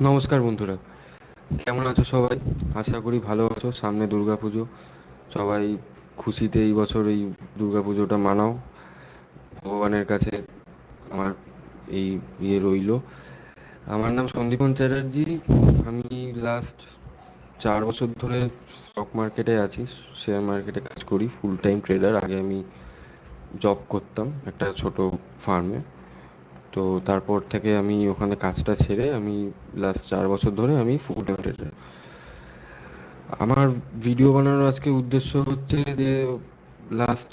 নমস্কার বন্ধুরা, কেমন আছো সবাই? আশা করি ভালো আছো। সামনে দুর্গাপুজো, সবাই খুশিতে এই বছর এই দুর্গাপুজোটা মানাও। ভগবানের কাছে আমার এই রইলো। আমার নাম সন্দীপন চ্যাটার্জি। আমি লাস্ট 4 বছর ধরে স্টক মার্কেটে আছি, শেয়ার মার্কেটে কাজ করি, ফুল টাইম ট্রেডার। আগে আমি জব করতাম একটা ছোট ফার্মে। তো তারপর থেকে আমি ওখানে কাজটা ছেড়ে আমি লাস্ট 4 বছর ধরে আমি ফুল টাইম ট্রেডার। আমার ভিডিও বানানোর আজকে উদ্দেশ্য হচ্ছে যে লাস্ট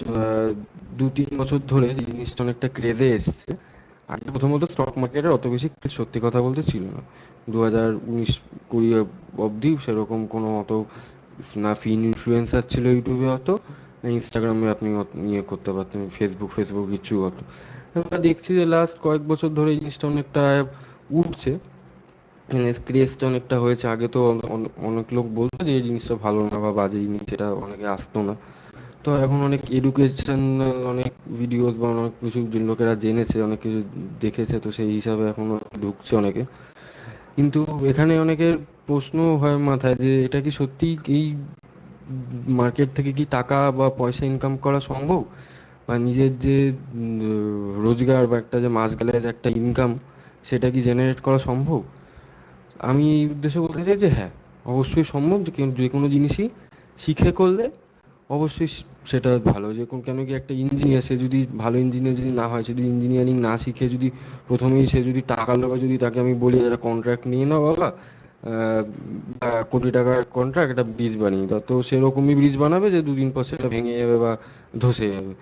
2-3 বছর ধরে এই জিনিসটা অনেকটা ক্রেজে এসছে। আগে প্রথমত স্টক মার্কেটের অত বেশি craze সত্যি কথা বলতে ছিল না। 2019-20 অবধি সেরকম কোনো অত না ইনফ্লুয়েন্সার ছিল ইউটিউবে, অত না ইনস্টাগ্রামে আপনি নিয়ে করতে পারতেন, ফেসবুক ফেসবুক কিছু অত। এবার দেখছি যে লাস্ট কয়েক বছর ধরে এই জিনিসটা অনেকটা উঠছে, মানে ক্রেজটা অনেকটা হয়েছে। আগে তো অনেক লোক বলতো যে এই জিনিসটা ভালো না বা বাজে জিনিস, এটা অনেকে আসতো না। তো এখন অনেক এডুকেশনাল অনেক ভিডিওস বা অনেক কিছু যে লোকেরা জেনেছে, অনেক কিছু দেখেছে, তো সেই হিসাবে এখন ঢুকছে অনেকে। কিন্তু এখানে অনেকের প্রশ্ন হয় মাথায় যে এটা কি সত্যি এই মার্কেট থেকে কি টাকা বা পয়সা ইনকাম করা সম্ভব, বা নিজের যে রোজগার বা একটা যে মাস গেলে যে একটা ইনকাম, সেটা কি জেনারেট করা সম্ভব? আমি এই উদ্দেশ্যে বলতে চাই যে হ্যাঁ, অবশ্যই সম্ভব। যে যে কোনো জিনিসই শিখে করলে অবশ্যই সেটা ভালো। যে কেন কি একটা ইঞ্জিনিয়ার, সে যদি ভালো ইঞ্জিনিয়ার যদি না হয়, সে যদি ইঞ্জিনিয়ারিং না শিখে যদি প্রথমেই সে যদি টাকার লোভে যদি তাকে আমি বলি একটা কন্ট্রাক্ট নিয়ে নাও বাবা, বা কোটি টাকার কন্ট্রাক্ট, একটা ব্রিজ বানিয়ে দাও, তো সেরকমই ব্রিজ বানাবে যে দুদিন পর সেটা ভেঙে যাবে বা ধসে যাবে।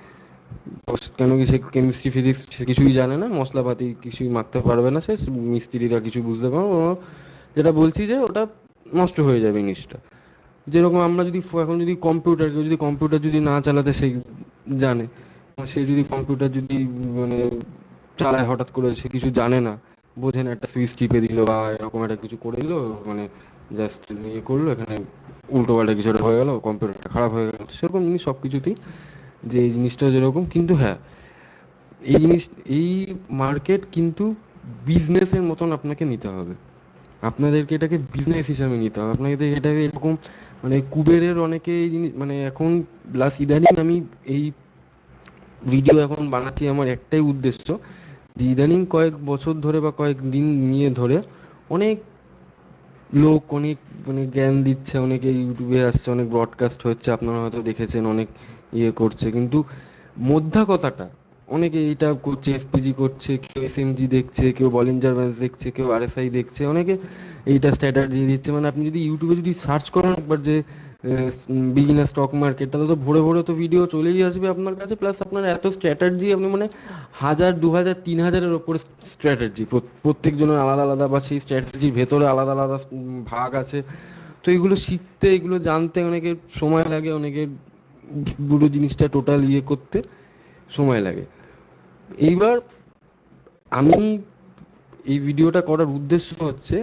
কেন কি সে কেমিস্ট্রি ফিজিক্স সে কিছুই জানে না, মশলাপাতি কিছুই মাখতে পারবে না, সে মিস্ত্রিরা কিছু বুঝতে পারবে না। যেটা বলছি যে ওটা নষ্ট হয়ে যাবে জিনিসটা। যেরকম আমরা যদি এখন যদি কম্পিউটার, কেউ যদি কম্পিউটার যদি না চালাতে সে জানে, সে যদি কম্পিউটার যদি মানে চালায় হঠাৎ করে, সে কিছু জানে না, বোঝে না, একটা সুইচ টিপে দিল বা এরকম একটা কিছু করে দিল, মানে জাস্ট ইয়ে করলো, এখানে উল্টো পাল্টা কিছু একটা হয়ে গেল, কম্পিউটারটা খারাপ হয়ে গেল। সেরকম জিনিস সব কিছুতেই, যে এই জিনিসটা যেরকম। কিন্তু হ্যাঁ, এই জিনিস, এই মার্কেট কিন্তু বিজনেসের মতন আপনাকে নিতে হবে। আপনাদেরকে এটাকে বিজনেস হিসাবে নিতে হবে। আপনাকে তো এটাকে এরকম, মানে কুবেরের অনেকে এই জিনিস, মানে এখন প্লাস ইদানিং আমি এই ভিডিও এখন বানাচ্ছি আমার একটাই উদ্দেশ্য, যে ইদানিং কয়েক বছর ধরে বা কয়েক দিন নিয়ে ধরে অনেক লোক অনেক মানে জ্ঞান দিচ্ছে, অনেকে ইউটিউবে আসছে, অনেক ব্রডকাস্ট হচ্ছে, আপনারা হয়তো দেখেছেন, অনেক ইয়ে করছে। কিন্তু মোদ্দা কথাটা, অনেকে এইটা করছে, এফপিজি করছে, কেউ এসএমজি দেখছে, কেউ বলিঞ্জার ব্যান্ড দেখছে, কেউ আরএসআই দেখছে, অনেকে এইটা স্ট্র্যাটাজি দিচ্ছে। মানে আপনি যদি ইউটিউবে যদি সার্চ করেন একবার যে বিগিনার স্টক মার্কেট, তাহলে তো ভোরে ভোরে তো ভিডিও চলেই আসবে আপনার কাছে। প্লাস আপনার এত স্ট্র্যাটাজি, আপনি মানে 1000, 2000, 3000-এর ওপরে স্ট্র্যাটাজি, প্রত্যেকজনের আলাদা আলাদা, বা সেই স্ট্র্যাটেজির ভেতরে আলাদা আলাদা ভাগ আছে। তো এগুলো শিখতে, এগুলো জানতে অনেকের সময় লাগে, অনেকের পুরো জিনিসটা টোটাল ইয়ে করতে সময় লাগে। এইবার আমি এই ভিডিওটা করার উদ্দেশ্য হচ্ছে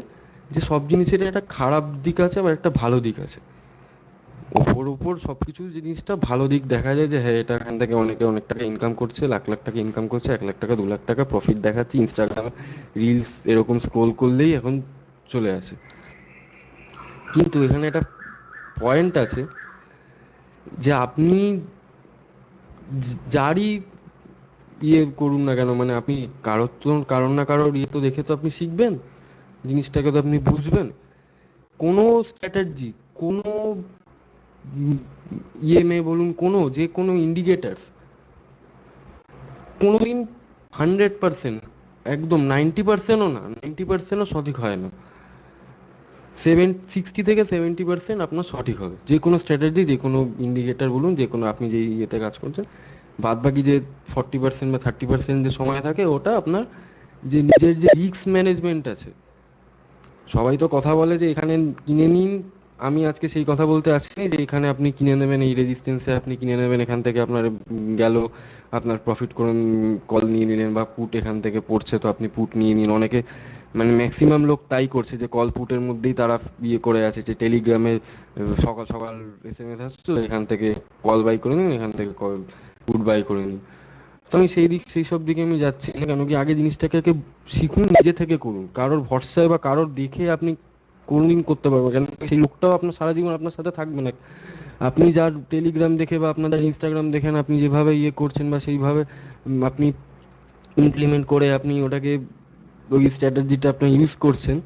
যে সব জিনিসের একটা খারাপ দিক আছে, আবার একটা ভালো দিক আছে। ওপর ওপর সবকিছু জিনিসটা ভালো দিক দেখা যায়, যে হ্যাঁ এটা এখান থেকে অনেকে অনেক টাকা ইনকাম করছে, লাখ লাখ টাকা ইনকাম করছে, 1 লাখ টাকা 2 লাখ টাকা প্রফিট দেখাচ্ছে, ইনস্টাগ্রামে রিলস এরকম স্ক্রোল করলেই এখন চলে আসে। কিন্তু এখানে একটা পয়েন্ট আছে, যে আপনি যারই ইয়ে করুন না কেন, মানে আপনি কারোর তো কারোর না কারোর ইয়ে তো দেখে তো আপনি শিখবেন, জিনিসটাকে তো আপনি বুঝবেন। কোনো স্ট্র্যাটেজি, কোনো ইএমএ বলুন, কোনো যে কোনো ইন্ডিকেটার্স কোনোদিন 100%, একদম 90%ও না, 90%ও সঠিক হয় না। 60 থেকে 70% আপনার সঠিক হবে যে কোনো স্ট্র্যাটেজি, যে কোনো ইন্ডিকেটার বলুন, যে কোনো আপনি যে ইয়েতে কাজ করছেন। বাদ বাকি যে 40% বা 30% যে সময় থাকে, ওটা আপনার যে নিজের যে রিস্ক ম্যানেজমেন্ট আছে। সবাই তো কথা বলে যে এখানে কিনে নিন, আমি আজকে সেই কথা বলতে আসছি যে এখানে আপনি কিনে নেবেন, এই রেজিস্ট্যান্সে আপনি কিনে নেবেন, এখান থেকে আপনার গেল, আপনার প্রফিট করুন, কল নিয়ে নিলেন, বা পুট এখান থেকে পড়ছে তো আপনি পুট নিয়ে নিন। অনেকে মানে ম্যাক্সিমাম লোক তাই করছে, যে কল পুটের মধ্যেই তারা ইয়ে করে আছে, যে টেলিগ্রামে সকাল সকাল এসএমএস আসছে, এখান থেকে কল বাই করে নিন, এখান থেকে কল পুট বাই করে নিন। তো আমি সেই সব দিকে আমি যাচ্ছি না, কেন কি আগে জিনিসটাকে আগে শিখুন, নিজে থেকে করুন, কারোর ভরসায় বা কারোর দেখে আপনি কোনোদিন করতে পারবেন, কেন কি সেই লোকটাও আপনার সারা জীবন আপনার সাথে থাকবে না। আপনি যার টেলিগ্রাম দেখে বা আপনার যার ইনস্টাগ্রাম দেখেন, আপনি যেভাবে ইয়ে করছেন বা সেইভাবে আপনি ইমপ্লিমেন্ট করে আপনি ওটাকে, ওই স্ট্র্যাটেজিটা আপনি ইউজ করছেন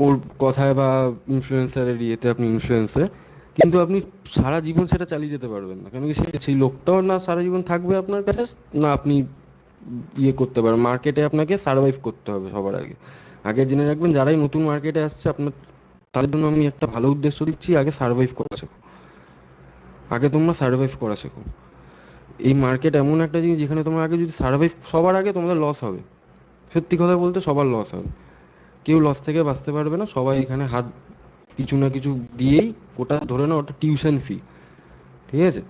ওর কথায় বা ইনফ্লুয়েন্সারের ইয়েতে, আপনি ইনফ্লুয়েন্সে, কিন্তু আপনি সারা জীবন সেটা চালিয়ে যেতে পারবেন না, কেন কি সেই লোকটাও না সারা জীবন থাকবে আপনার কাছে, না আপনি ইয়ে করতে পারবেন। মার্কেটে আপনাকে সার্ভাইভ করতে হবে সবার আগে। আগে জেনে রাখবেন, যারাই নতুন মার্কেটে আসছে আপনার, তাদের জন্য আমি একটা ভালো উদ্দেশ্য দিচ্ছি, আগে সার্ভাইভ করা শেখো। আগে তোমরা সার্ভাইভ করা শেখো। এই মার্কেট এমন একটা জিনিস যেখানে তোমরা আগে যদি সার্ভাইভ, সবার আগে তোমাদের লস হবে, সত্যি কথা বলতে সবার লস হবে। কেউ লস থেকে বাঁচতে পারবে না, সবাই এখানে হাত কিছু না কিছু দিয়েই, ওটা ধরে নাও ওটা টিউশন ফি, ঠিক আছে?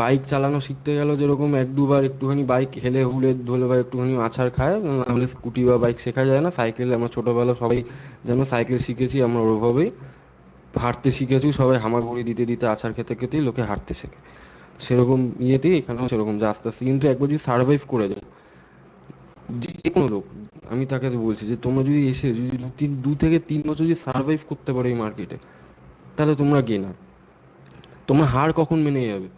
বাইক চালানো শিখতে গেল যেরকম এক দুবার একটুখানি বাইক হেলে হুলে ধরে বা একটুখানি আছাড় খায়, নাহলে স্কুটি বা বাইক শেখা যায় না। সাইকেল আমরা ছোটোবেলা সবাই যেন সাইকেল শিখেছি, আমরা ওরভাবেই হাঁটতে শিখেছি, সবাই হামাগুড়ি দিতে দিতে আছাড় খেতে খেতেই লোকে হাঁটতে শেখে। সেরকম ইয়েতেই এখানেও সেরকম, যে আস্তে আস্তে কিন্তু একবার যদি সার্ভাইভ করে যায়, যে কোনো লোক, আমি তাকে তো বলছি যে তোমরা যদি এসে যদি 2 থেকে 3 বছর যদি সার্ভাইভ করতে পারো এই মার্কেটে, তাহলে তোমরা গেনার। তোমরা হার কখন মেনে যাবে?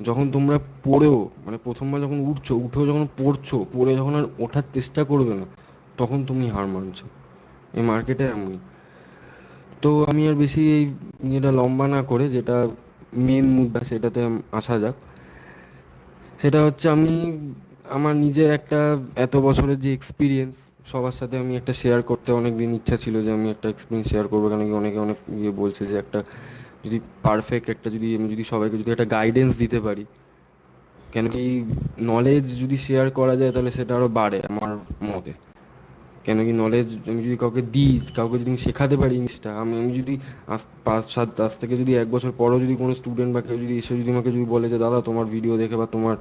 যখন তোমরা পড়েও, মানে প্রথমবার যখন উঠছো, উঠেও যখন পড়ছো, পড়ে যখন আর ওঠার চেষ্টা করবে না, তখন তুমি হার মানছো। এই মার্কেটে এমনই। তো আমি আর বেশি এই ইয়েটা লম্বা না করে, যেটা মেন মুদ্রা সেটাতে আসা যাক। সেটা হচ্ছে, আমি আমার নিজের একটা এত বছরের যে এক্সপিরিয়েন্স, সবার সাথে আমি একটা শেয়ার করতে অনেক দিন ইচ্ছা ছিল, যে আমি একটা এক্সপিরিয়েন্স শেয়ার করবো, কেন কি অনেকে অনেক ইয়ে বলছে যে একটা যদি পারফেক্ট একটা, যদি আমি যদি সবাইকে যদি একটা গাইডেন্স দিতে পারি, কেন কি নলেজ যদি শেয়ার করা যায় তাহলে সেটা আরো বাড়ে আমার মতে। কেন কি নলেজ আমি যদি কাউকে দিই, কাউকে যদি আমি শেখাতে পারি জিনিসটা, আমি যদি আজ থেকে যদি 1 বছর পরও যদি কোনো স্টুডেন্ট বা কেউ যদি এসে যদি আমাকে যদি বলে যে দাদা তোমার ভিডিও দেখে বা তোমার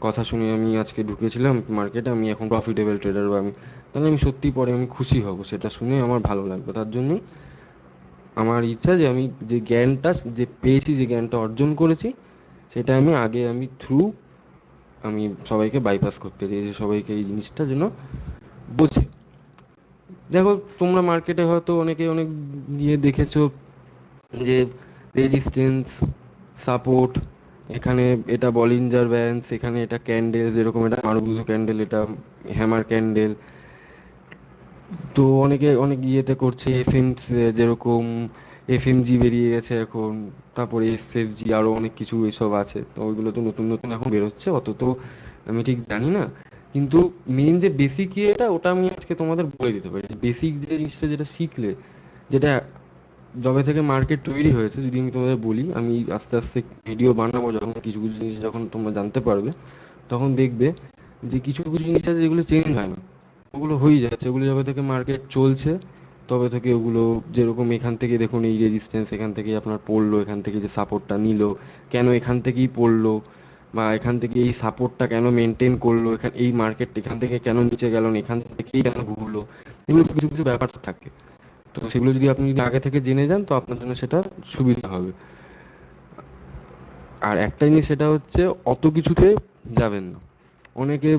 কথা শুনে আমি আজকে ঢুকেছিলাম মার্কেটে, আমি এখন প্রফিটেবল ট্রেডার, বা আমি, তাহলে আমি সত্যিই পরে আমি খুশি হব, সেটা শুনে আমার ভালো লাগবে। তার জন্যই আমার ইচ্ছা যে আমি যে জ্ঞানটা যে পেয়েছি, যে জ্ঞানটা অর্জন করেছি, সেটা আমি আগে আমি আমি সবাইকে বাইপাস করতে চাই, যে সবাইকে এই জিনিসটা যেন বোঝে। দেখো, তোমরা মার্কেটে হয়তো অনেকে অনেক গিয়ে দেখেছো যে রেজিস্ট্যান্স, সাপোর্ট, এখানে এটা বলিঞ্জার ব্যান্ডস, এখানে এটা ক্যান্ডেল, যেরকম এটা মারুবুজো ক্যান্ডেল, এটা হ্যামার ক্যান্ডেল। তো অনেকে অনেক ইয়েতে করছে, যেরকম এফএমজি বেরিয়ে গেছে এখন, তারপরে এসএফজি, আরও অনেক কিছু এসব আছে, তো ওইগুলো তো নতুন নতুন এখন বেরোচ্ছে, অত তো আমি ঠিক জানি না। কিন্তু মেন যে বেসিক ইয়েটা, ওটা আমি আজকে তোমাদের বলে দিতে পারি। বেসিক যে জিনিসটা, যেটা শিখলে, যেটা যবে থেকে মার্কেট তৈরি হয়েছে, যদি আমি তোমাদের বলি, আমি আস্তে আস্তে ভিডিও বানাবো যখন, কিছু কিছু জিনিস যখন তোমরা জানতে পারবে, তখন দেখবে যে কিছু কিছু জিনিস আছে যেগুলো চেঞ্জ হয় না, ওগুলো হয়ে যাচ্ছে। ওগুলো যবে থেকে মার্কেট চলছে, তবে থেকে ওগুলো, যেরকম এখান থেকে দেখুন এই রেজিস্ট্যান্স এখান থেকে আপনার পড়লো, এখান থেকে যে সাপোর্টটা নিল, কেন এখান থেকেই পড়লো, বা এখান থেকে এই সাপোর্টটা কেন মেনটেন করলো, এই মার্কেট এখান থেকে কেন নিচে গেল না, এখান থেকেই কেন ঘুরলো, এগুলো কিছু কিছু ব্যাপার থাকে। তো সেগুলো যদি আপনি যদি আগে থেকে জেনে যান, তো আপনার জন্য সেটা সুবিধা হবে। আর একটা জিনিস সেটা হচ্ছে, অত কিছুতে যাবেন না। অনেকে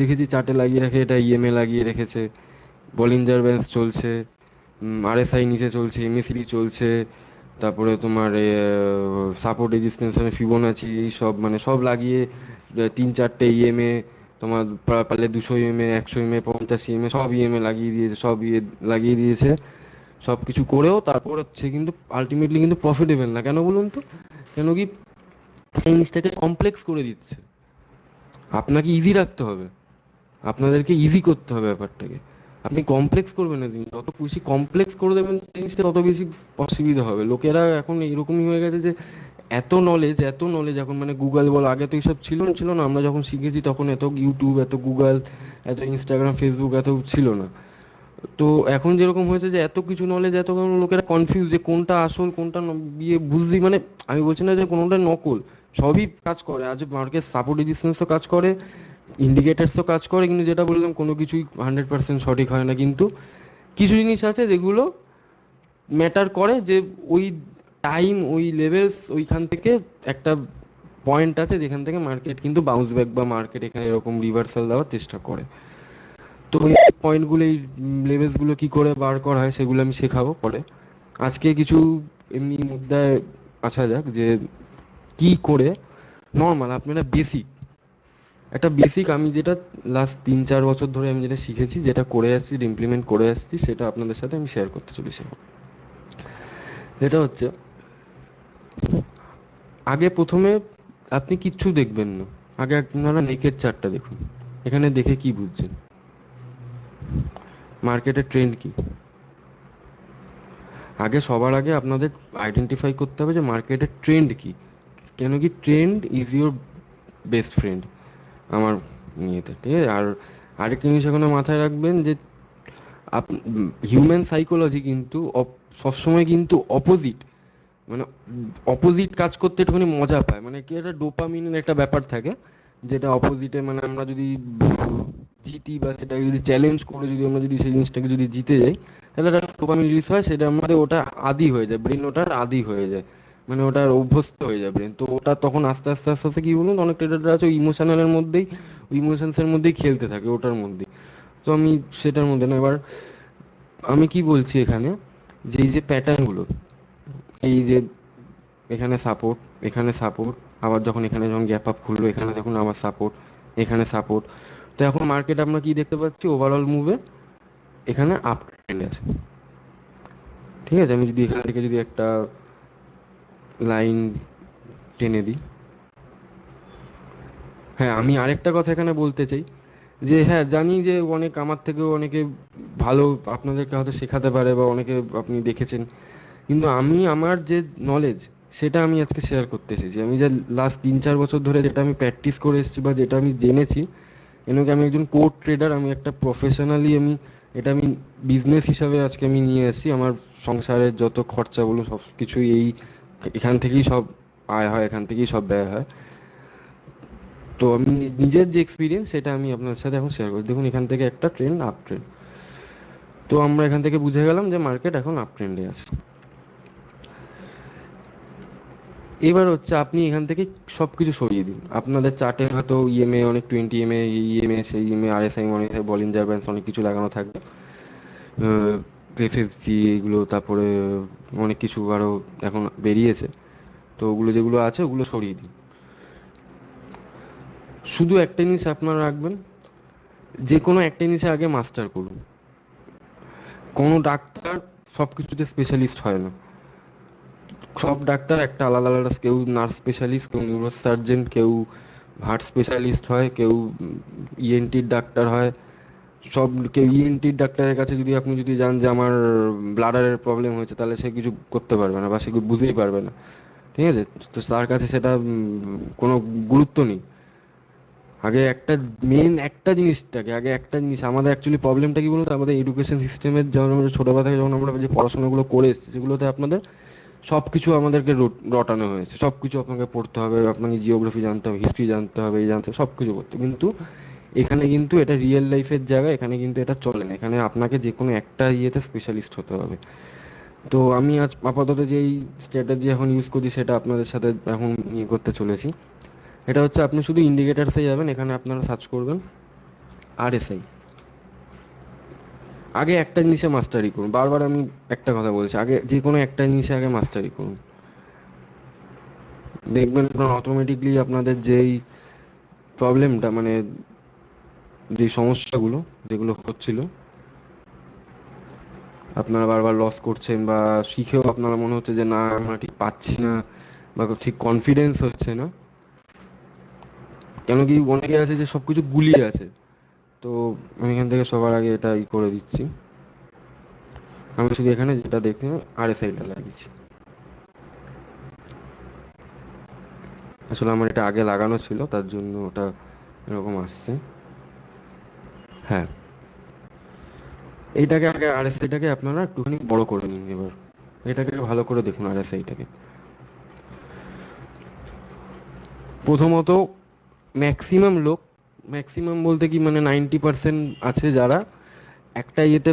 দেখেছি চার্টে লাগিয়ে রাখে, এটা ইএমএ লাগিয়ে রেখেছে, বলিঞ্জার ব্যান্ডস চলছে, আরএসআই নিচে চলছে, এমএসিডি চলছে, তারপরে তোমার সাপোর্ট, রেজিস্ট্যান্স, ফিবোনাচি, এই সব মানে সব লাগিয়ে 3-4টে ইএমএ, তোমার পারলে 200 ইএমএ, 100 ইএমএ, 50 ইএমএ, সব ইএমএ লাগিয়ে দিয়েছে, সব ইয়ে লাগিয়ে দিয়েছে। সব কিছু করেও তারপর হচ্ছে কিন্তু আলটিমেটলি কিন্তু প্রফিটেবল না, কেন বলুন তো? কেন কি সেই জিনিসটাকে কমপ্লেক্স করে দিচ্ছে। আপনাকে ইজি রাখতে হবে, আপনাদেরকে ইজি করতে হবে ব্যাপারটাকে। আপনি কমপ্লেক্স করবেন না জিনিস, যত বেশি কমপ্লেক্স করে দেবেন জিনিসটা, তত বেশি অসুবিধা হবে। লোকেরা এখন এরকমই হয়ে গেছে যে এত নলেজ এখন, মানে গুগল বলো, আগে তো এইসব ছিল না, আমরা যখন শিখেছি তখন এত ইউটিউব, এত গুগল, এত ইনস্টাগ্রাম, ফেসবুক এত ছিল না। তো এখন যেরকম হয়েছে যে এত কিছু নলেজ, এত লোকেরা কনফিউজ যে কোনটা আসল কোনটা বিয়ে বুঝলি, মানে আমি বলছি না যে কোনোটা নকল, সবই কাজ করে। আজ মার্কেট সাপোর্ট রেজিস্ট্যান্স তো কাজ করে, ইন্ডিকেটার্স তো কাজ করে, কিন্তু যেটা বললাম কোনো কিছুই 100% সঠিক হয় না। কিন্তু কিছু জিনিস আছে যেগুলো ম্যাটার করে, যে ওই টাইম, ওই লেভেলস, ওইখান থেকে একটা পয়েন্ট আছে যেখান থেকে মার্কেট কিন্তু বাউন্স ব্যাক বা মার্কেট এখানে এরকম রিভার্সাল দেওয়ার চেষ্টা করে। তো এই পয়েন্টগুলো, এই লেভেলসগুলো কি করে বার করা হয় সেগুলো আমি শেখাবো পরে। আজকে কিছু এমনি মুদ্রায় আসা যাক, যে কি করে নর্মাল আপনারা বেসিক, একটা বেসিক আমি যেটা লাস্ট 3-4 বছর ধরে আমি যেটা শিখেছি, যেটা করে আসছি, ইমপ্লিমেন্ট করে আসছি, সেটা আপনাদের সাথে আমি শেয়ার করতে চলেছি এখন। যেটা হচ্ছে, আগে প্রথমে আপনি কিচ্ছু দেখবেন না, আগে আপনারা নেকেড চার্টটা দেখুন। এখানে দেখে কি বুঝছেন? মার্কেটের ট্রেন্ড কি? আগে সবার আগে আপনাদের আইডেন্টিফাই করতে হবে যে মার্কেটের ট্রেন্ড কি। কেন কি trend is your best friend আমার ইয়েতে, ঠিক আছে? আর আরেকটা জিনিস এখানে মাথায় রাখবেন যে হিউম্যান সাইকোলজি কিন্তু সবসময় কিন্তু অপোজিট, মানে অপোজিট কাজ করতে একটুখানি মজা পায়, মানে কি একটা ডোপামিনের একটা ব্যাপার থাকে, যেটা অপোজিটে, মানে আমরা যদি জিতি বা সেটাকে যদি চ্যালেঞ্জ করে যদি আমরা যদি সেই জিনিসটাকে যদি জিতে যাই, তাহলে একটা ডোপামিন রিলিজ হয়, সেটা আমাদের ওটা আদি হয়ে যায়, ব্রেন ওটার আদি হয়ে যায়, মানে ওটার অভ্যস্ত হয়ে যায় ব্রেন। তো ওটা তখন আস্তে আস্তে আস্তে আস্তে কি বলুন, অনেক ট্রেডাররা আছে ওই ইমোশনালের মধ্যেই, ওই ইমোশনসের মধ্যেই খেলতে থাকে, ওটার মধ্যেই। তো আমি সেটার মধ্যে না, এবার আমি কি বলছি এখানে, যে এই যে প্যাটার্নগুলো, এই যে এখানে সাপোর্ট, এখানে সাপোর্ট, আবার যখন এখানে যখন গ্যাপ আপ খুললো এখানে দেখুন আবার সাপোর্ট, এখানে সাপোর্ট। তো এখন মার্কেট আমরা কি দেখতে পাচ্ছি, ওভারঅল মুভে এখানে আপ ট্রেন্ড আছে, ঠিক আছে? আমি যদি এখান থেকে যদি একটা লাইন টেনে দিই, হ্যাঁ আমি আরেকটা কথা এখানে বলতে চাই, যে হ্যাঁ জানি যে অনেক আমার থেকেও অনেকে ভালো আপনাদেরকে হয়তো শেখাতে পারে, বা অনেকে আপনি দেখেছেন, কিন্তু আমি আমার যে নলেজ, সেটা আমি আজকে শেয়ার করতে এসেছি। আমি যে লাস্ট 3-4 বছর ধরে যেটা আমি প্র্যাকটিস করে এসেছি বা যেটা আমি জেনেছি, এমনকি আমি একজন কোড ট্রেডার, আমি একটা প্রফেশনালি আমি এটা আমি বিজনেস হিসাবে আজকে আমি নিয়ে এসেছি। আমার সংসারের যত খরচা বলুন সব কিছুই এখান থেকেই সব আয় হয়, এখান থেকেই সব ব্যয় হয়। তো আমি নিজের যে এক্সপিরিয়েন্স সেটা আমি আপনার সাথে এখন শেয়ার করি। দেখুন এখান থেকে একটা ট্রেন্ড, আপ ট্রেন্ড। তো আমরা এখান থেকে বুঝে গেলাম যে মার্কেট এখন আপ ট্রেন্ডে আছে। এবার হচ্ছে আপনি এখান থেকে সব কিছু সরিয়ে দিন। আপনাদের চার্টে হয়তো ইএমএ অনেক 20 EMA, ইএমএ, সেই ইএমএ, আরএসআই, মনে হয় বলিঞ্জার ব্যান্ডস অনেক কিছু লাগানো থাকবে, এফএফজি এগুলো, তারপরে অনেক কিছু আরও এখন বেরিয়েছে। তো ওগুলো যেগুলো আছে ওগুলো সরিয়ে দিন। শুধু একটা জিনিস আপনারা রাখবেন, যে কোনো একটা জিনিসে আগে মাস্টার করুন। কোনো ডাক্তার সব কিছুতে স্পেশালিস্ট হয় না। সব ডাক্তার একটা আলাদা আলাদা, কেউ নার্স স্পেশালিস্ট, কেউ নিউরো সার্জন, কেউ হার্ট স্পেশালিস্ট হয়, কেউ ইএনটির ডাক্তার হয়। সব কেউ ইএনটির ডাক্তারের কাছে যদি আপনি যদি যান যে আমার ব্লাডারের প্রবলেম হয়েছে, তাহলে সে কিছু করতে পারবে না বা সে কিছু বুঝতেই পারবে না, ঠিক আছে? তো তার কাছে সেটা কোনো গুরুত্ব নেই। আগে একটা মেন একটা জিনিসটাকে, আগে একটা জিনিস, আমাদের অ্যাকচুয়ালি প্রবলেমটা কি বলুন তো, আমাদের এডুকেশন সিস্টেমের, যেমন আমরা ছোটোবেলা থেকে যখন আমরা যে পড়াশোনাগুলো করে এসেছি, সেগুলোতে আপনাদের সব কিছু আমাদেরকে রটানো হয়েছে, সব কিছু আপনাকে পড়তে হবে, আপনাকে জিওগ্রাফি জানতে হবে, হিস্ট্রি জানতে হবে, এই জানতে হবে, সব কিছু করতে। কিন্তু এখানে কিন্তু এটা রিয়েল লাইফের জায়গা, এখানে কিন্তু এটা চলে না, এখানে আপনাকে যে কোনো একটা ইয়েতে স্পেশালিস্ট হতে হবে। তো আমি আজ আপাতত যেই স্ট্র্যাটেজি এখন ইউজ করি সেটা আপনাদের সাথে এখন ইয়ে করতে চলেছি। এটা হচ্ছে, আপনি শুধু ইন্ডিকেটার্সে যাবেন, এখানে আপনারা সার্চ করবেন আরএসআই। আগে একটা জিনিসে মাস্টারি করুন, বারবার আমি একটা কথা বলছি, আগে যে কোনো একটা জিনিসে আগে মাস্টারি করুন। দেখবেন আপনার অটোমেটিকলি আপনাদের যেই প্রবলেমটা, মানে যে সমস্যাগুলো যেগুলো হচ্ছিল, আপনারা বারবার লস করছেন বা শিখেও আপনারা মনে হচ্ছে যে না আমরা ঠিক পাচ্ছি না, বা ঠিক কনফিডেন্স হচ্ছে না, কেন কি অনেকে আছে যে সব কিছু গুলিয়ে আছে। তো আমি এখান থেকে সবার আগে এটা করে দিচ্ছি, আমি শুধু এখানে যেটা দেখছি আরএসআইটা লাগিয়েছি। আসলে আমার এটা আগে লাগানো ছিল, তার জন্য ওটা এরকম আসছে। হ্যাঁ, এইটাকে আগে আরএসআইটাকে আপনারা একটুখানি বড় করে নিন এবার, এটাকে ভালো করে দেখুন আরএসআইটাকে। প্রথমত ম্যাক্সিমাম লোক, ম্যাক্সিমাম বলতে কি মানে 90% আছে যারা একটা ইয়েতে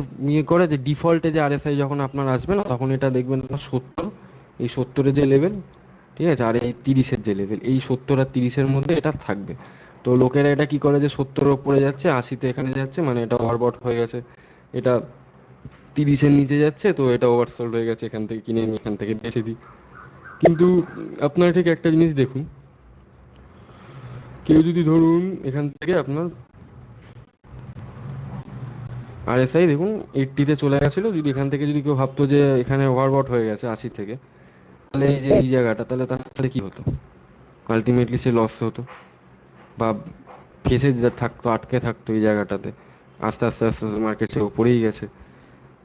করে, যে ডিফল্টে যে আরএসআই যখন আপনার আসবে না, তখন এটা দেখবেন আপনার 70, এই 70-এ যে লেভেল, ঠিক আছে, আর এই 30-এর যে লেভেল, এই 70 আর 30-এর মধ্যে এটা থাকবে। তো লোকেরা এটা কি করে যে 70-এর উপরে যাচ্ছে, 80-তে এখানে যাচ্ছে, মানে এটা ওভারবট হয়ে গেছে, এটা 30-এর নিচে যাচ্ছে, তো এটা ওভারসোল্ড হয়ে গেছে, এখান থেকে কিনে নিই, এখান থেকে বেচে দিই। কিন্তু আপনারা ঠিক একটা জিনিস দেখুন, কেউ যদি ধরুন এখান থেকে আপনার আরএসআই দেখুন 80-তে চলে গেছিলো, যদি এখান থেকে যদি কেউ ভাবতো যে এখানে ওভারবট হয়ে গেছে 80 থেকে, তাহলে এই যে এই জায়গাটা, তাহলে তার সাথে কি হতো? আলটিমেটলি সে লস হতো, বা ফেসে যা থাকতো, আটকে থাকতো এই জায়গাটাতে। আস্তে আস্তে আস্তে আস্তে মার্কেট সে পড়েই গেছে।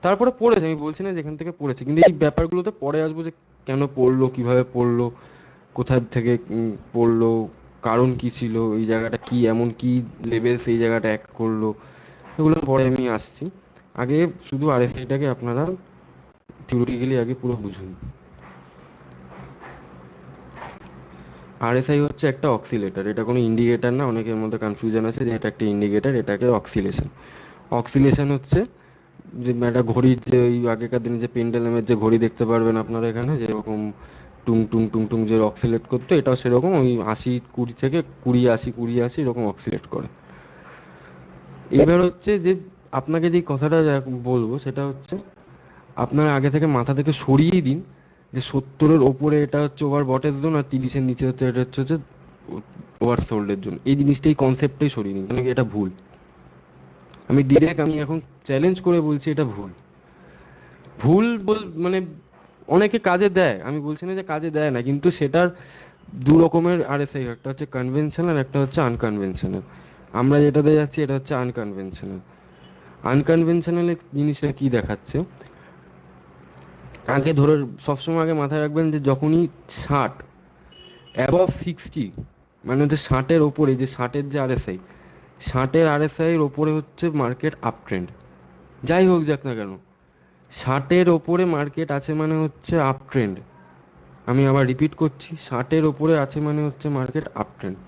তারপরে পড়েছে, আমি বলছি না যেখান থেকে পড়েছে, কিন্তু এই ব্যাপারগুলোতে পরে আসবো, যে কেন পড়লো, কিভাবে পড়লো, কোথা থেকে পড়লো, কারণ কি ছিল, এই জায়গাটা কি এমন কি লেভেল সেই জায়গাটা অ্যাক্ট করলো, এগুলো পরে আমি আসছি। আগে শুধু আরএসআইটাকে আপনারা থিওরিটিক্যালি আগে পুরো বুঝুন। আরএসআই হচ্ছে একটা অক্সিলেটর, এটা কোনো ইন্ডিকেটর না। অনেকের মধ্যে কনফিউশন আছে যে এটা একটা ইন্ডিকেটর, এটাকে অক্সিলেশন। অক্সিলেশন হচ্ছে যে একটা ঘড়ির, যে ওই আগেকার দিনে যে পেন্ডেলামের যে ঘড়ি দেখতে পারবেন আপনারা এখানে, যেরকম টুং টুং টুং টুং যে অক্সিলেট করতো, এটাও সেরকম ওই 80-20 থেকে 20-80 20-80 এরকম অক্সিলেট করে। এবার হচ্ছে যে আপনাকে যেই কথাটা বলবো সেটা হচ্ছে, আপনারা আগে থেকে মাথা থেকে সরিয়েই দিন যে 70-এর ওপরে এটা হচ্ছে ওভার বটের জোন, আর 30-এর নিচে হচ্ছে এটা হচ্ছে ওভার সোল্ডের জন্য। এই জিনিসটাই, কনসেপ্টটাই সরিয়ে নিন, কারণ কি এটা ভুল। আমি ডিরেক্ট, আমি এখন চ্যালেঞ্জ করে বলছি এটা ভুল। ভুল মানে অনেকে কাজে দেয়, আমি বলছি না যে কাজে দেয় না, কিন্তু সেটার দু রকমের আরএসআই, একটা হচ্ছে কনভেনশনাল, একটা হচ্ছে আনকনভেনশনাল। আমরা যেটাতে যাচ্ছি এটা হচ্ছে আনকনভেনশনাল। আনকনভেনশনাল জিনিসটা কি দেখাচ্ছে, আগে ধরে সবসময় আগে মাথায় রাখবেন যে যখনই 60 অ্যাবভ 60, মানে হচ্ছে 60-এর ওপরে, যে 60-এর যে আরএসআই, 60-এর আরএসআই এর ওপরে হচ্ছে মার্কেট আপ ট্রেন্ড, যাই হোক যাক না কেন, 60-এর ওপরে মার্কেট আছে মানে হচ্ছে আপ ট্রেন্ড। আমি আবার রিপিট করছি, 60-এর ওপরে আছে মানে হচ্ছে মার্কেট আপ ট্রেন্ড।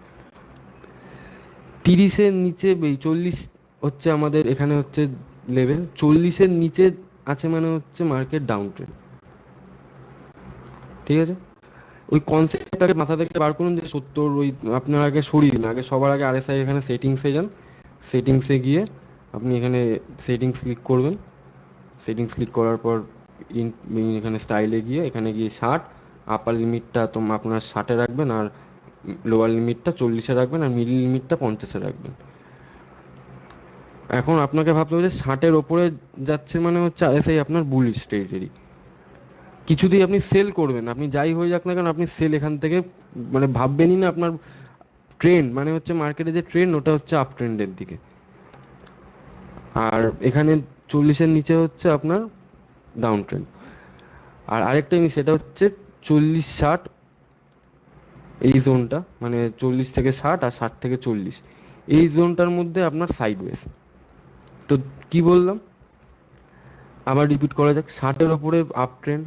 30-এর নিচে 40 হচ্ছে আমাদের এখানে হচ্ছে লেভেল, 40-এর নিচে আছে মানে হচ্ছে মার্কেট ডাউন ট্রেন্ড। ঠিক আছে, ওই কনসেপ্টটাকে মাথা থেকে বার করুন যে 70, ওই আপনার আগে সরিয়ে দিন, আগে সবার আগে আরএসআই এখানে সেটিংসে যান। সেটিংসে গিয়ে আপনি এখানে সেটিংস ক্লিক করবেন। সেটিংস ক্লিক করার পর ইন এখানে স্টাইলে গিয়ে, এখানে গিয়ে 60, আপার লিমিটটা তো আপনার 60-এ রাখবেন, আর লোয়ার লিমিটটা 40-এ রাখবেন, আর মিডল লিমিটটা 50-এ রাখবেন। এখন আপনাকে ভাবতে হবে যে 60-এর ওপরে যাচ্ছে মানে হচ্ছে আরএসআই আপনার বুলিশ টেরিটরি। কিছুতেই আপনি সেল করবেন, আপনি যাই হয়ে যাক না কেন, আপনি সেল এখান থেকে মানে ভাববেনই না। আপনার ট্রেন্ড মানে হচ্ছে মার্কেটে যে ট্রেন্ড, ওটা হচ্ছে আপ ট্রেন্ডের দিকে। আর এখানে 40-এর নিচে হচ্ছে আপনার ডাউন ট্রেন্ড। আর আরেকটা জিনিস, সেটা হচ্ছে 40-60, এই জোনটা, মানে 40 থেকে 60 আর 60 থেকে 40, এই জোনটার মধ্যে আপনার সাইডওয়েজ। তো কি বললাম, আবার রিপিট করা যাক, 60-এর ওপরে আপ ট্রেন্ড,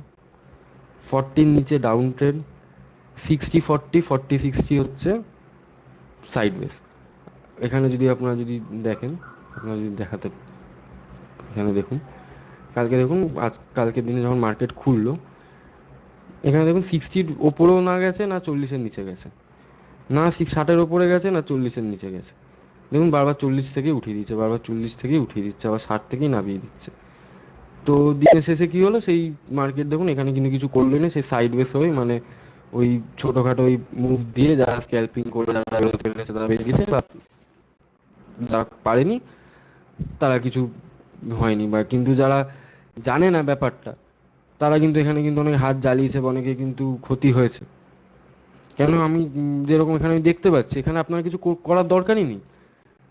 40-র নিচে ডাউন ট্রেন্ড, 60-40, 40-60 হচ্ছে সাইডওয়েজ। এখানে যদি আপনারা যদি দেখেন, আপনারা যদি দেখাতে, এখানে দেখুন, কালকে দেখুন, কালকের দিনে যখন মার্কেট খুললো, এখানে দেখুন 60-র ওপরেও না গেছে, না 40-এর নিচে গেছে, না 60-এর ওপরে গেছে, না 40-এর নিচে গেছে। দেখুন বারবার 40 থেকে উঠিয়ে দিচ্ছে, বারবার 40 থেকেই উঠিয়ে দিচ্ছে, আবার 60 থেকেই নামিয়ে দিচ্ছে। তো দিনের শেষে কি হলো, সেই মার্কেট দেখুন এখানে কিন্তু কিছু করলো না, সেই সাইডওয়েজ হয়ে, মানে ওই ছোটোখাটো ওই মুভ দিয়ে, যারা স্ক্যালপিং করে, যারা বেরোতে তারা বেরিয়েছে, বা যারা পারেনি তারা কিছু হয়নি, বা কিন্তু যারা জানে না ব্যাপারটা, তারা কিন্তু এখানে কিন্তু অনেক হাত জ্বালিয়েছে, বা অনেকে কিন্তু ক্ষতি হয়েছে। কেন, আমি যেরকম এখানে আমি দেখতে পাচ্ছি, এখানে আপনার কিছু করার দরকারই নেই।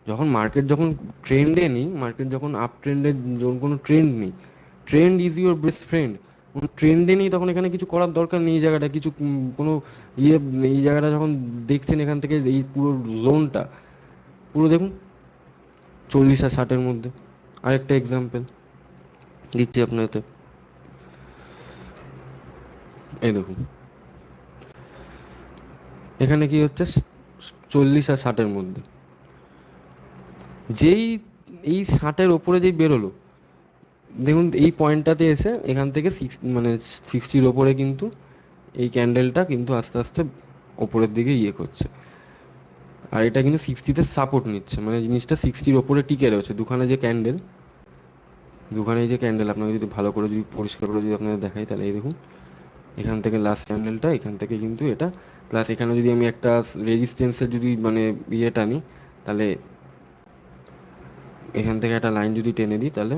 যখন মার্কেট যখন ট্রেন্ডে নেই, মার্কেট যখন আপ ট্রেন্ডে, যখন কোনো ট্রেন্ড নেই, trend is your best friend, কোনো ট্রেন্ডে নেই, তখন এখানে কিছু করার দরকার নেই। এই জায়গাটা কিছু কোনো ইয়ে, এই জায়গাটা যখন দেখছেন এখান থেকে, এই পুরো জোনটা পুরো দেখুন 40 আর 60-এর মধ্যে। আরেকটা এক্সাম্পল দিচ্ছি আপনাকে, এই দেখুন এখানে কি হচ্ছে, 40 আর 60-এর মধ্যে, যেই এই 60-এর ওপরে যেই বেরোলো, দেখুন এই পয়েন্টটাতে এসে এখান থেকে মানে 60-র ওপরে কিন্তু এই ক্যান্ডেলটা কিন্তু আস্তে আস্তে ওপরের দিকে করছে, আর এটা কিন্তু 60-তে সাপোর্ট নিচ্ছে, মানে জিনিসটা 60-র ওপরে টিকে রয়েছে। দুখানে এই যে ক্যান্ডেল আপনাকে যদি ভালো করে যদি পরিষ্কার করে যদি আপনাদের দেখাই, তাহলে এই দেখুন এখান থেকে লাস্ট ক্যান্ডেলটা, এখান থেকে কিন্তু এটা, প্লাস এখানে যদি আমি একটা রেজিস্ট্যান্সের যদি মানে টানি, তাহলে এখান থেকে একটা লাইন যদি টেনে দিই, তাহলে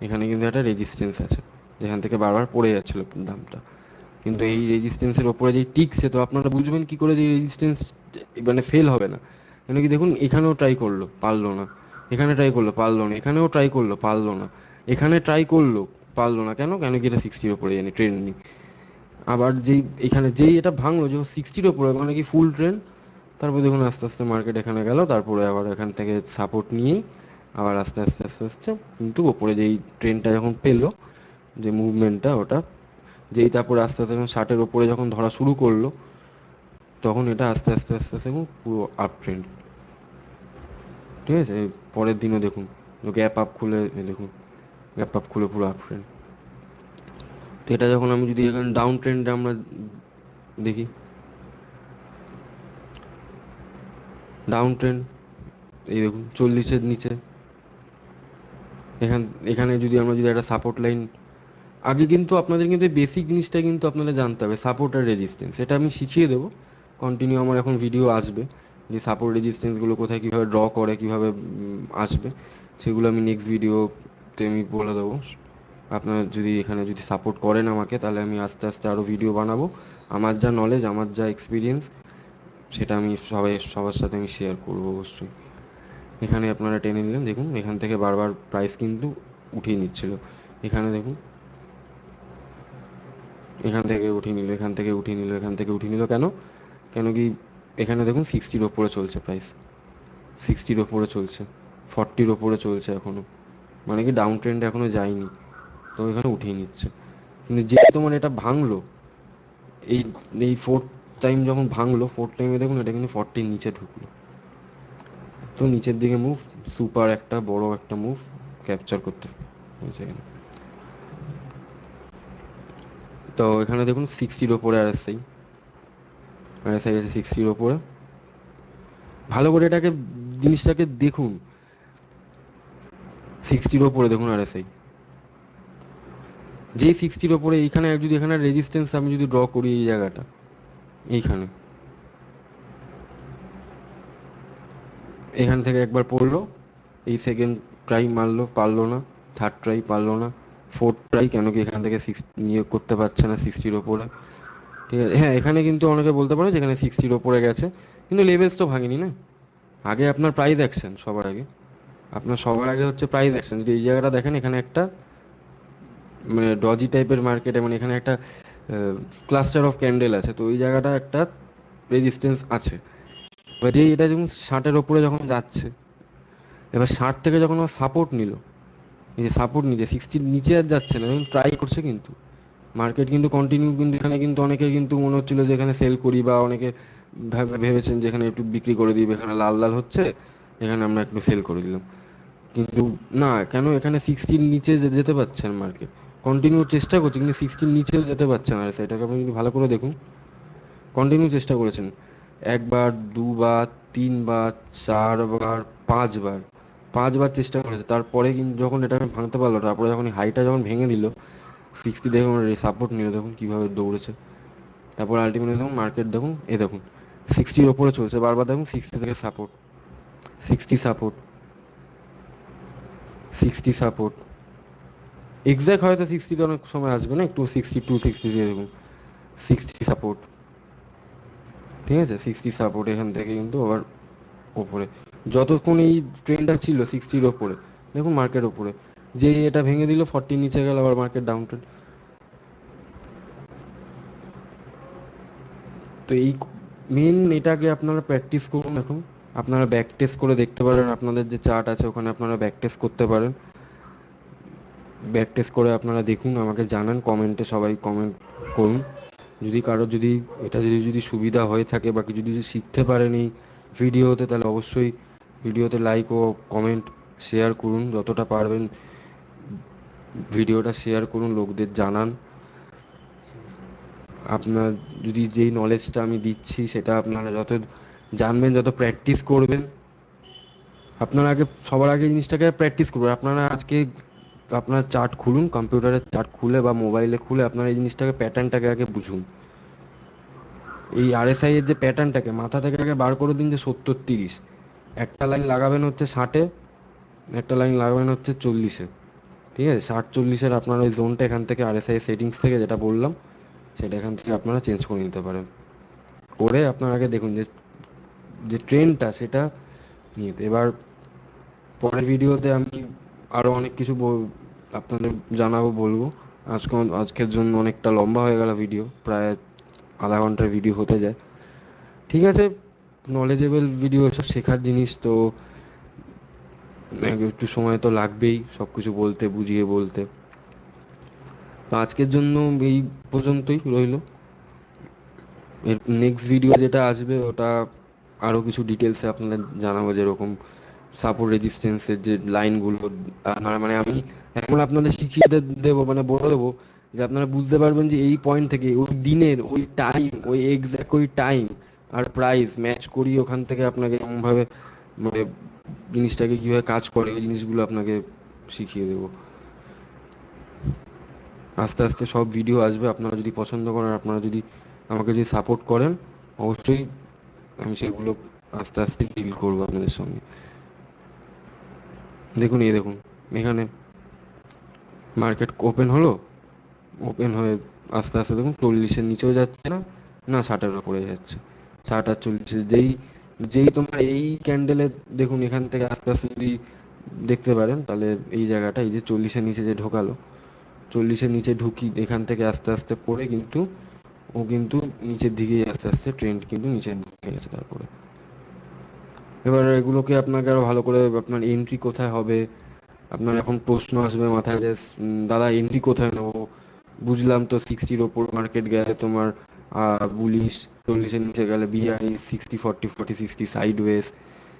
এখানে কিন্তু একটা রেজিস্ট্যান্স আছে যেখান থেকে বারবার পড়ে যাচ্ছিলো দামটা। কিন্তু এই রেজিস্ট্যান্সের ওপরে যেই টিকছে, তো আপনারা বুঝবেন কি করে যে রেজিস্ট্যান্স মানে ফেল হবে না? কেন কি দেখুন, এখানেও ট্রাই করলো, পারলো না। এখানে ট্রাই করলো, পারলো না। এখানেও ট্রাই করলো, পারলো না। এখানে ট্রাই করলো, পারলো না। কেন? কেন কি এটা 60-র ওপরে জানি ট্রেন্ড নেই। আবার যেই এটা ভাঙলো যে 60-র ওপরে, মানে কি ফুল ট্রেন্ড। তারপর দেখুন আস্তে আস্তে মার্কেট এখানে গেল, তারপরে আবার এখান থেকে সাপোর্ট নিয়ে আবার আস্তে আস্তে আস্তে আস্তে কিন্তু ওপরে যেই ট্রেনটা যখন পেলো, যে মুভমেন্টটা ওটা, যেই তারপরে আস্তে আস্তে যখন 60-এর ওপরে যখন ধরা শুরু করলো, তখন এটা আস্তে আস্তে আস্তে আস্তে এখন পুরো আপ ট্রেন্ড। ঠিক আছে? পরের দিনও দেখুন গ্যাপ আপ খুলে, দেখুন গ্যাপ আপ খুলে পুরো আপ ট্রেন্ড। তো এটা যখন আমি যদি এখানে ডাউন ট্রেন্ডে আমরা দেখি, ডাউন ট্রেন্ড এই দেখুন 40-এর নিচে, এখান এখানে যদি আমরা যদি একটা সাপোর্ট লাইন, আগে কিন্তু আপনাদের কিন্তু বেসিক জিনিসটা কিন্তু আপনাদের জানতে হবে, সাপোর্ট আর রেজিস্ট্যান্স। এটা আমি শিখিয়ে দেবো, কন্টিনিউ আমার এখন ভিডিও আসবে, যে সাপোর্ট রেজিস্ট্যান্সগুলো কোথায় কীভাবে ড্র করে, কীভাবে আসবে, সেগুলো আমি নেক্সট ভিডিওতে আমি বলে দেবো। আপনারা যদি এখানে যদি সাপোর্ট করেন আমাকে, তাহলে আমি আস্তে আস্তে আরও ভিডিও বানাবো। আমার যা নলেজ, আমার যা এক্সপিরিয়েন্স, সেটা আমি সবার সাথে আমি শেয়ার করবো অবশ্যই। এখানে আপনারা টেনে নিলেন, দেখুন এখান থেকে বারবার প্রাইস কিন্তু উঠিয়ে নিচ্ছিল। এখানে দেখুন এখান থেকে উঠিয়ে নিল, এখান থেকে উঠিয়ে নিল, এখান থেকে উঠিয়ে নিল। কেন? কেন কি এখানে দেখুন 60-র ওপরে চলছে প্রাইস, 60-র ওপরে চলছে, 40-র ওপরে চলছে এখনো, মানে কি ডাউন ট্রেন্ডে এখনো যায়নি, তো এখানে উঠিয়ে নিচ্ছে। কিন্তু যেহেতু মানে এটা ভাঙলো, এই এই ফোর্থ টাইম যখন ভাঙলো, ফোর্থ টাইমে দেখুন এটা কিন্তু 40-র নিচে ঢুকলো, তো নিচের দিকে মুভ, সুপার একটা বড় একটা মুভ ক্যাপচার করতে হয়েছে এখানে। তো এখানে দেখুন 60-র ওপরে আরএসআই, আরএসআই আছে 60-র ওপরে। ভালো করে এটাকে জিনিসটাকে দেখুন, 60-র ওপরে দেখুন আরএসআই, যেই 60-র ওপরে এইখানে যদি এখানে রেজিস্ট্যান্স আমি যদি ড্র করি, এই জায়গাটা এইখানে, এখান থেকে একবার পড়লো, এই সেকেন্ড ট্রাই মারলো, পারলো না। থার্ড ট্রাই পারলো না। ফোর্থ ট্রাই, কেন কি এখান থেকে নিয়ে করতে পারছে না 60-র ওপরে। ঠিক আছে, হ্যাঁ এখানে কিন্তু অনেকে বলতে পারে যেখানে 60-র ওপরে গেছে, কিন্তু লেভেলস তো ভাঙেনি না। আগে আপনার প্রাইস অ্যাকশন, সবার আগে হচ্ছে প্রাইস অ্যাকশন। যদি এই জায়গাটা দেখেন, এখানে একটা মানে ডজি টাইপের মার্কেটে, মানে এখানে একটা ক্লাস্টার অফ ক্যান্ডেল আছে, তো ওই জায়গাটা একটা রেজিস্ট্যান্স আছে। এবার যে এটা যখন 60-এর ওপরে যখন যাচ্ছে, এবার 60 থেকে যখন আমার সাপোর্ট নিল, এই যে সাপোর্ট নিচে 60-র নিচে আর যাচ্ছে না, এখন ট্রাই করছে কিন্তু মার্কেট কিন্তু কন্টিনিউ, কিন্তু এখানে কিন্তু অনেকের কিন্তু মনে হচ্ছিল যে এখানে সেল করি, বা অনেকে ভেবেছেন যে এখানে একটু বিক্রি করে দিই, এখানে লাল লাল হচ্ছে, এখানে আমরা একটু সেল করে দিলাম। কিন্তু না, কেন এখানে 60-র নিচে যেতে পারছে না মার্কেট, কন্টিনিউ চেষ্টা করছে কিন্তু 60-র নিচেও যেতে পারছে না। সেটাকে আপনি যদি ভালো করে দেখুন, কন্টিনিউ চেষ্টা করেছেন, একবার, দুবার, তিনবার, চারবার, পাঁচবার, পাঁচবার চেষ্টা করেছে, তারপরে কিন্তু যখন এটা ভাঙতে পারলো, তারপরে যখন হাইটা যখন ভেঙে দিল 60, দেখুন সাপোর্ট নিল, দেখুন কীভাবে দৌড়েছে। তারপর আলটিমেটলি দেখুন মার্কেট, দেখুন এই দেখুন 60-র ওপরে চলছে, বারবার দেখুন 60 থেকে সাপোর্ট, 60 সাপোর্ট, 60 সাপোর্ট, এক্স্যাক্ট হয়তো 60-তে অনেক সময় আসবে না, একটু 62, 60 দিয়ে দেখুন 60 সাপোর্ট। ঠিক আছে, 60 সাপোর্ট, এখান থেকে কিন্তু আবার ওপরে, যতক্ষণ এই ট্রেনটা ছিল 60-র ওপরে, দেখুন মার্কেট ওপরে, যে এটা ভেঙে দিল 40 নিচে গেল, আবার মার্কেট ডাউন ট্রেন্ড। তো এই মেন এটাকে আপনারা প্র্যাকটিস করুন। এখন আপনারা ব্যাক টেস্ট করে দেখতে পারেন, আপনাদের যে চার্ট আছে ওখানে আপনারা ব্যাক টেস্ট করতে পারেন। ব্যাক টেস্ট করে আপনারা দেখুন, আমাকে জানান কমেন্টে, সবাই কমেন্ট করুন। যদি কারো যদি এটা যদি সুবিধা হয়ে থাকে, বা কিছু যদি শিখতে পারেন এই ভিডিওতে, তাহলে অবশ্যই ভিডিওতে লাইক ও কমেন্ট শেয়ার করুন, যতটা পারবেন ভিডিওটা শেয়ার করুন, লোকদের জানান। আপনার যদি যেই নলেজটা আমি দিচ্ছি সেটা আপনারা যত জানবেন, যত প্র্যাকটিস করবেন, আপনারা আগে সবার আগে জিনিসটাকে প্র্যাকটিস করবেন। আপনারা আজকে আপনার চার্ট খুলুন, কম্পিউটারের চার্ট খুলে বা মোবাইলে খুলে আপনারা এই জিনিসটাকে, প্যাটার্নটাকে আগে বুঝুন। এই আরএসআই এর যে প্যাটার্নটাকে মাথা থেকে আগে বার করে দিন, যে 70-30, একটা লাইন লাগাবেন হচ্ছে 60-এ, একটা লাইন লাগাবেন হচ্ছে 40-এ। ঠিক আছে, 60-40-এর আপনার ওই জোনটা এখান থেকে আরএসআই সেটিংস থেকে যেটা বললাম সেটা এখান থেকে আপনারা চেঞ্জ করে নিতে পারেন। করে আপনার আগে দেখুন যে যে ট্রেন্ডটা সেটা নিয়ে। এবার পরের ভিডিওতে আমি আরও অনেক কিছু আপনাদের জানাবো, বলবো। আজকের জন্য অনেকটা লম্বা হয়ে গেল ভিডিও, প্রায় আধা ঘন্টার ভিডিও হতে যায়। ঠিক আছে, নলেজেবল ভিডিও, এসব শেখার জিনিস তো একটু সময় তো লাগবেই সব কিছু বলতে, বুঝিয়ে বলতে। তো আজকের জন্য এই পর্যন্তই রইলো। এর নেক্সট ভিডিও যেটা আসবে ওটা আরও কিছু ডিটেলসে আপনাদের জানাবো, যেরকম সাপোর্ট রেজিস্ট্যান্সের যে লাইনগুলো আপনারা, মানে আমি এখন আপনাদের শিখিয়ে দেবো, মানে বলে দেবো যে আপনারা বুঝতে পারবেন যে এই পয়েন্ট থেকে ওই দিনের ওই টাইম, ওই এক্স্যাক্ট ওই টাইম আর প্রাইস ম্যাচ করিয়ে ওখান থেকে আপনাকে এমনভাবে, মানে জিনিসটাকে কীভাবে কাজ করে ওই জিনিসগুলো আপনাকে শিখিয়ে দেবো। আস্তে আস্তে সব ভিডিও আসবে, আপনারা যদি পছন্দ করেন, আপনারা যদি আমাকে যদি সাপোর্ট করেন, অবশ্যই আমি সেগুলো আস্তে আস্তে ডিল করবো আপনাদের সঙ্গে। দেখুন, এই দেখুন, এখানে মার্কেট ওপেন হলো, ওপেন হয়ে আস্তে আস্তে দেখুন 40-এর নিচেও যাচ্ছে না, না 60-এর ওপরে যাচ্ছে। 60 আর 40, যেই যেই তোমার এই ক্যান্ডেলে দেখুন, এখান থেকে আস্তে আস্তে যদি দেখতে পারেন তাহলে এই জায়গাটা, এই যে 40-এর নিচে যে ঢোকালো, 40-এর নিচে ঢুকি এখান থেকে আস্তে আস্তে পড়ে কিন্তু ও কিন্তু নিচের দিকেই আস্তে আস্তে ট্রেন্ড কিন্তু নিচের দিকে গেছে। তারপরে এবার এগুলোকে আপনাকে আরো ভালো করে, আপনার এন্ট্রি কোথায় হবে, আপনার এখন প্রশ্ন আসবে মাথায় যে দাদা এন্ট্রি কোথায় নেবো, বুঝলাম তো 60-র ওপর মার্কেট গেলে তোমার বুলিশ, 40-এর নিচে গেলে বিয়ারিশ, 60-40, 40-60 সাইডওয়েজ,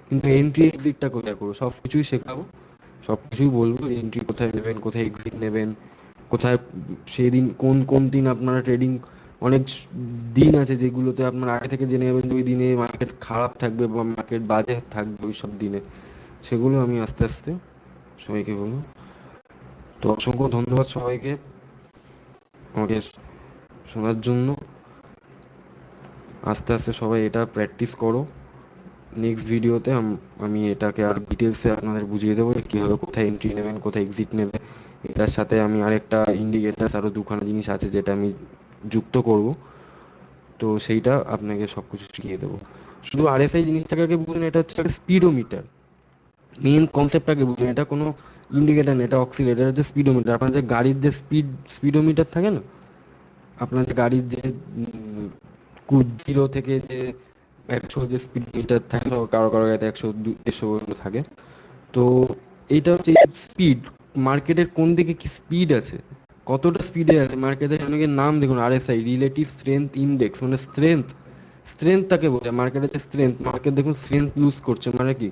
কিন্তু এন্ট্রি এক্সিটটা কোথায় করবো সব কিছুই শেখাবো, সব কিছুই বলবো। এন্ট্রি কোথায় নেবেন, কোথায় এক্সিট নেবেন, কোথায় সেই দিন কোন কোন দিন আপনারা ট্রেডিং, অনেক দিন আছে যেগুলোতে আপনারা আগে থেকে জেনে যাবেন যে ওই দিনে মার্কেট খারাপ থাকবে বা মার্কেট বাজে থাকবে ওই সব দিনে, সেগুলো আমি আস্তে আস্তে সবাইকে বলবো। তো অসংখ্য ধন্যবাদ সবাইকে আমাকে শোনার জন্য। আস্তে আস্তে সবাই এটা প্র্যাকটিস করো। নেক্সট ভিডিওতে আমি এটাকে আর ডিটেলসে আপনাদের বুঝিয়ে দেবো কীভাবে কোথায় এন্ট্রি নেবেন, কোথায় এক্সিট নেবে। এটার সাথে আমি আরেকটা ইন্ডিকেটার, আরও দুখানা জিনিস আছে যেটা আমি যুক্ত করব, তো সেইটা আপনাকে সব কিছু শিখিয়ে দেবো। শুধু আরএসআই জিনিসটাকে আগে বুঝুন, এটা হচ্ছে একটা স্পিডোমিটার, মেন কনসেপ্টটাকে বুঝুন। এটা কোনো ইন্ডিকেটার না, এটা অক্সিলেটার, এটা হচ্ছে স্পিডোমিটার। আপনার যে গাড়ির যে স্পিডোমিটার থাকে না, আপনার যে গাড়ির যে 0 থেকে যে 100 যে স্পিড মিটার থাকে না, কারো কারো গাড়িতে 100-150 পর্যন্ত থাকে। তো এইটা হচ্ছে স্পিড, মার্কেটের কোন দিকে কি স্পিড আছে, কতটা স্পিডে আছে মার্কেটের অনেকের নাম দেখুন, আরএসআই রিলেটিভ স্ট্রেংথ ইন্ডেক্স, মানে স্ট্রেংথটাকে বোঝায় মার্কেটের যে স্ট্রেংথ। মার্কেট দেখুন স্ট্রেংথ লুজ করছে, মানে কি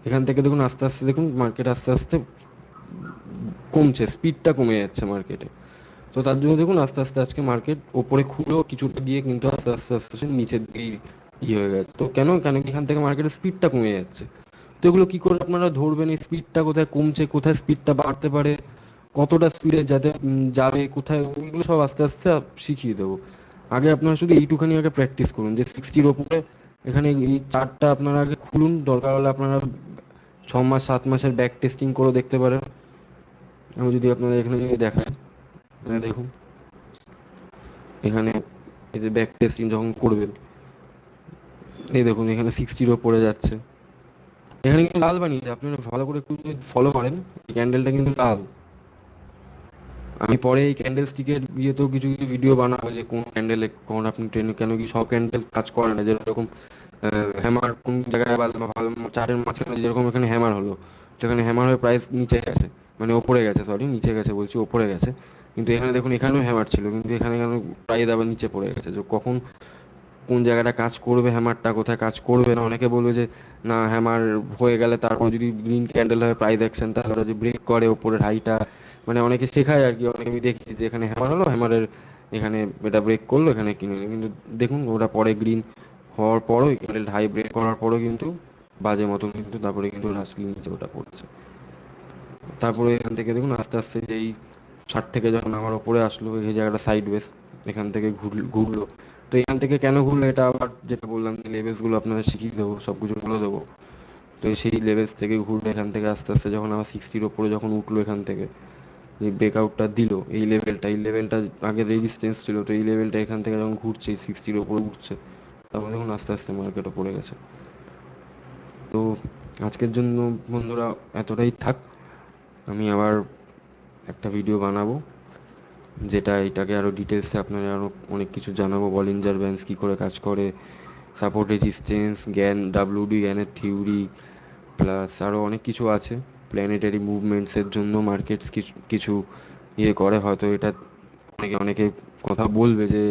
এখান থেকে দেখুন আস্তে আস্তে দেখুন মার্কেট আস্তে আস্তে কমছে, স্পিডটা কমে যাচ্ছে মার্কেটে। তো তার জন্য দেখুন আস্তে আস্তে আজকে মার্কেট ওপরে খুলেও কিছুটা গিয়ে কিন্তু আস্তে আস্তে আস্তে আস্তে নিচের দিকেই হয়ে গেছে। তো কেন কেন কি এখান থেকে মার্কেটের স্পিডটা কমে যাচ্ছে। তো এগুলো কি করে আপনারা ধরবেন, এই স্পিডটা কোথায় কমছে, কোথায় স্পিডটা বাড়তে পারে, কতটা স্পিডে যাতে যাবে, কোথায়, ওইগুলো সব আস্তে আস্তে শিখিয়ে দেবো। আগে আপনারা শুধু এইটুখানি আগে প্র্যাকটিস করুন যে 60-র ওপরে এখানে এই চার্টটা আপনারা আগে খুলুন, দরকার হলে আপনারা 6 মাস 7 মাসের ব্যাক টেস্টিং করে দেখতে পারেন। আমি যদি আপনাদের এখানে যদি দেখাই, দেখুন এখানে এই যে ব্যাক টেস্টিং যখন করবেন, এই দেখুন এখানে 60-র ওপরে যাচ্ছে, এখানে কিন্তু লাল বানিয়েছে। আপনারা ভালো করে একটু ফলো করেন, এই ক্যান্ডেলটা কিন্তু লাল। আমি পরে এই ক্যান্ডেল স্টিকের ইয়েতেও কিছু কিছু ভিডিও বানাবো যে কোন ক্যান্ডেলে কখন আপনি ট্রেন, কেন কি সব ক্যান্ডেল কাজ করে না, যেরকম হ্যামার কোন জায়গায় ভালো চারের মাঝখানে যেরকম এখানে হ্যামার হলো, যেখানে হ্যামার হয়ে প্রাইস নিচে গেছে, মানে ওপরে গেছে, সরি নিচে গেছে বলছি, ওপরে গেছে। কিন্তু এখানে দেখুন এখানেও হ্যামার ছিল, কিন্তু এখানে কেন প্রাইস আবার নিচে পড়ে গেছে, যে কখন কোন জায়গাটা কাজ করবে হ্যামারটা, কোথায় কাজ করবে না। অনেকে বলবে যে না হ্যামার হয়ে গেলে তারপর যদি গ্রিন ক্যান্ডেল হয় প্রাইস অ্যাকশন, তাহলে ওরা যদি ব্রেক করে ওপরের হাইটা, মানে অনেকে শেখায় আর কি। অনেকে আমি দেখেছি যে এখানে হ্যামার হলো, হ্যামারের এখানে এটা ব্রেক করলো, এখানে কিনে নিল, কিন্তু দেখুন ওটা পরে গ্রিন হওয়ার পরও এখানে হাই ব্রেক করার পরও কিন্তু বাজে মতন কিন্তু তারপরে কিন্তু রাস্কিল নিচে ওটা পড়ছে। তারপরে এখান থেকে দেখুন আস্তে আস্তে এই 60 থেকে যখন আমার ওপরে আসলো, এই জায়গাটা সাইড ওয়েজ, এখান থেকে ঘুরলো। তো এখান থেকে কেন ঘুরলো এটা আবার যেটা বললাম যে লেভেলসগুলো আপনাদের শিখিয়ে দেবো, সব কিছু বলে দেবো। তো সেই লেভেলস থেকে ঘুরলো, এখান থেকে আস্তে আস্তে যখন আমার 60-র ওপরে যখন উঠলো, এখান থেকে যে ব্রেকআউটটা দিল, এই লেভেলটা আগে রেজিস্ট্যান্স ছিল, তো এই লেভেলটা এখান থেকে যখন ঘুরছে 60-র ওপরে উঠছে, তারপরে দেখুন আস্তে আস্তে মার্কেটও পড়ে গেছে। তো আজকের জন্য বন্ধুরা এতটাই থাক। আমি আবার একটা ভিডিও বানাবো যেটা এটাকে আরও ডিটেলসে আপনারা আরও অনেক কিছু জানাবো, বলিঞ্জার ব্যান্ডস কী করে কাজ করে, সাপোর্ট রেজিস্ট্যান্স জ্ঞান, ডাব্লিউডি জ্ঞানের থিওরি, প্লাস আরও অনেক কিছু আছে। প্ল্যানেটারি মুভমেন্টসের জন্য মার্কেটস কিছু কিছু ইয়ে করে, হয়তো এটা অনেকে অনেকে কথা বলবে যে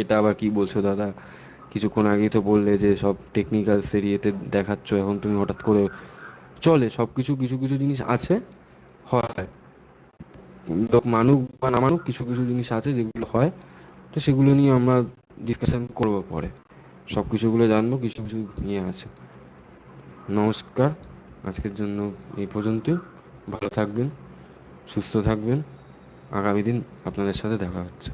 এটা আবার কি বলছো দাদা, কিছুক্ষণ আগেই তো বললে যে সব টেকনিক্যালসের ইয়েতে দেখাচ্ছ, এখন তুমি হঠাৎ করে চলে সব কিছু, কিছু কিছু জিনিস আছে, হয়, লোক মানুক বা না মানুক, কিছু কিছু জিনিস আছে যেগুলো হয়। তো সেগুলো নিয়ে আমরা ডিসকাশন করবো পরে, সব কিছুগুলো জানবো, কিছু কিছু নিয়ে আছে। নমস্কার, আজকের জন্য এই পর্যন্তই। ভালো থাকবেন, সুস্থ থাকবেন, আগামী দিন আপনাদের সাথে দেখা হচ্ছে।